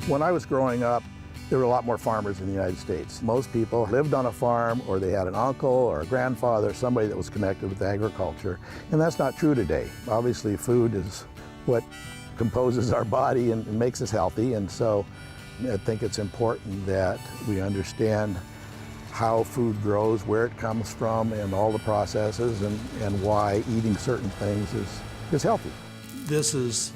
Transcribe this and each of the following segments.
When I was growing up, there were a lot more farmers in the United States. Most people lived on a farm, or they had an uncle or a grandfather, somebody that was connected with agriculture, and that's not true today. Obviously, food is what composes our body and makes us healthy, and so I think it's important that we understand how food grows, where it comes from, and all the processes, and why eating certain things is healthy. This is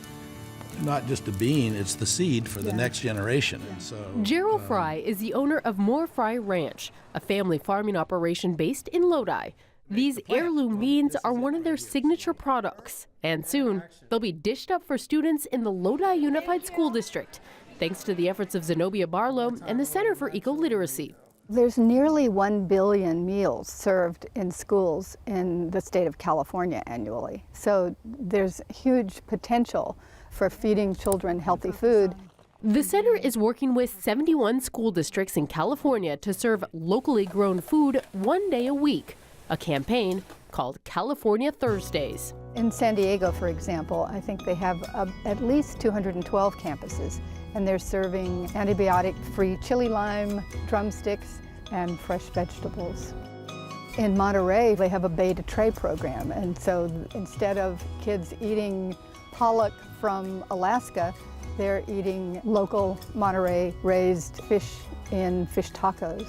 not just a bean, it's the seed for the next generation. And so, Gerald Fry is the owner of Moore Fry Ranch, a family farming operation based in Lodi. These heirloom beans are one of their signature products, and soon they'll be dished up for students in the Lodi Unified School District, thanks to the efforts of Zenobia Barlow and the Center for Eco-Literacy. There's nearly 1 billion meals served in schools in the state of California annually. So there's huge potential for feeding children healthy food. The center is working with 71 school districts in California to serve locally grown food 1 day a week, a campaign called California Thursdays. In San Diego, for example, I think they have at least 212 campuses, and they're serving antibiotic-free chili lime, drumsticks, and fresh vegetables. In Monterey, they have a Bay to Tray program, and so instead of kids eating pollock from Alaska, they're eating local Monterey-raised fish in fish tacos.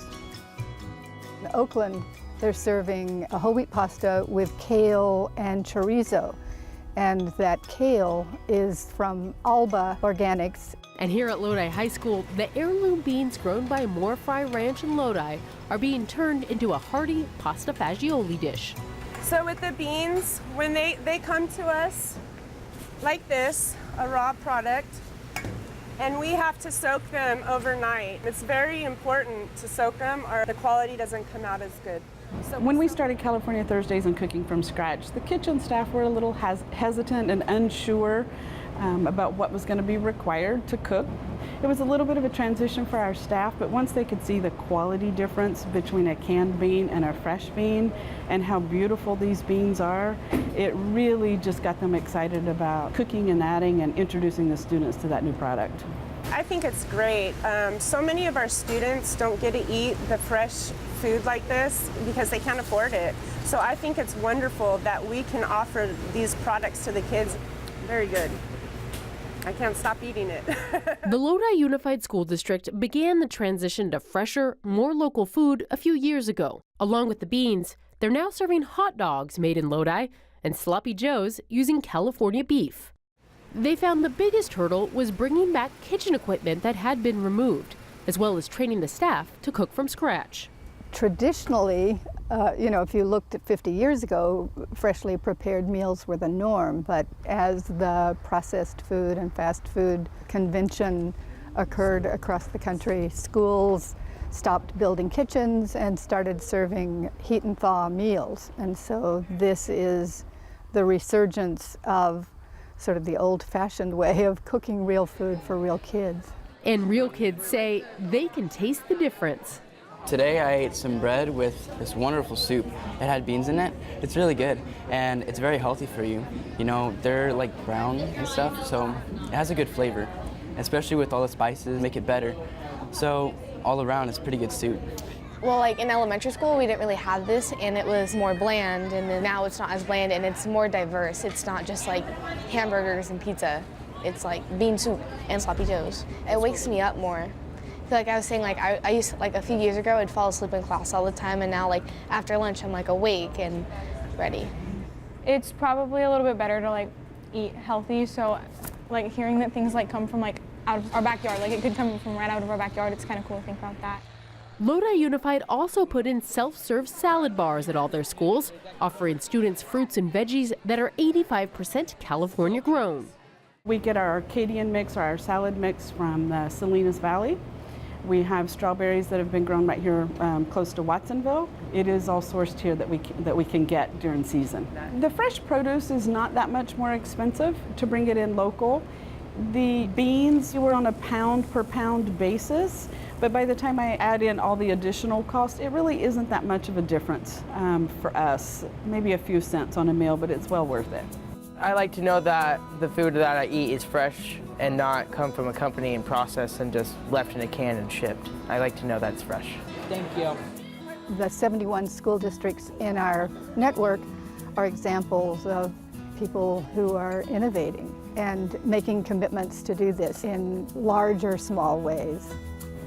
In Oakland, they're serving a whole wheat pasta with kale and chorizo, and that kale is from Alba Organics. And here at Lodi High School, the heirloom beans grown by Moore Fry Ranch in Lodi are being turned into a hearty pasta fagioli dish. So with the beans, when they come to us like this, a raw product, and we have to soak them overnight. It's very important to soak them or the quality doesn't come out as good. So when we started California Thursdays and cooking from scratch, the kitchen staff were a little hesitant and unsure about what was going to be required to cook. It was a little bit of a transition for our staff, but once they could see the quality difference between a canned bean and a fresh bean and how beautiful these beans are, it really just got them excited about cooking and adding and introducing the students to that new product. I think it's great. So many of our students don't get to eat the fresh food like this because they can't afford it. So I think it's wonderful that we can offer these products to the kids. Very good. I can't stop eating it. The Lodi Unified School District began the transition to fresher, more local food a few years ago. Along with the beans, they're now serving hot dogs made in Lodi and sloppy joes using California beef. They found the biggest hurdle was bringing back kitchen equipment that had been removed, as well as training the staff to cook from scratch. Traditionally, if you looked at 50 years ago, freshly prepared meals were the norm, but as the processed food and fast food convention occurred across the country, schools stopped building kitchens and started serving heat and thaw meals. And so this is the resurgence of sort of the old-fashioned way of cooking real food for real kids. And real kids say they can taste the difference. Today I ate some bread with this wonderful soup. It had beans in it. It's really good, and it's very healthy for you. You know, they're like brown and stuff, so it has a good flavor, especially with all the spices, make it better. So all around, it's pretty good soup. Well, like in elementary school, we didn't really have this, and it was more bland, and then now it's not as bland, and it's more diverse. It's not just like hamburgers and pizza. It's like bean soup and sloppy joes. It wakes me up more. Like I was saying, like I used to, like a few years ago, I'd fall asleep in class all the time, and now like after lunch, I'm like awake and ready. It's probably a little bit better to like eat healthy. So, like hearing that things like come from like out of our backyard, like it could come from right out of our backyard. It's kind of cool to think about that. Lodi Unified also put in self-serve salad bars at all their schools, offering students fruits and veggies that are 85% California grown. We get our Arcadian mix or our salad mix from the Salinas Valley. We have strawberries that have been grown right here close to Watsonville. It is all sourced here that we can get during season. The fresh produce is not that much more expensive to bring it in local. The beans were on a pound per pound basis, but by the time I add in all the additional costs, it really isn't that much of a difference for us. Maybe a few cents on a meal, but it's well worth it. I like to know that the food that I eat is fresh and not come from a company and processed and just left in a can and shipped. I like to know that's fresh. Thank you. The 71 school districts in our network are examples of people who are innovating and making commitments to do this in large or small ways.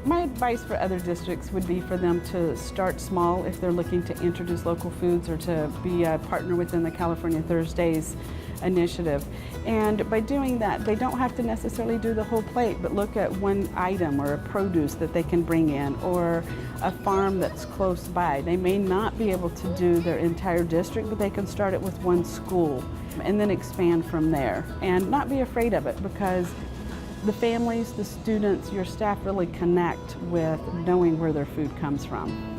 My advice for other districts would be for them to start small if they're looking to introduce local foods or to be a partner within the California Thursdays initiative. And by doing that, they don't have to necessarily do the whole plate, but look at one item or a produce that they can bring in or a farm that's close by. They may not be able to do their entire district, but they can start it with one school and then expand from there and not be afraid of it, because the families, the students, your staff really connect with knowing where their food comes from.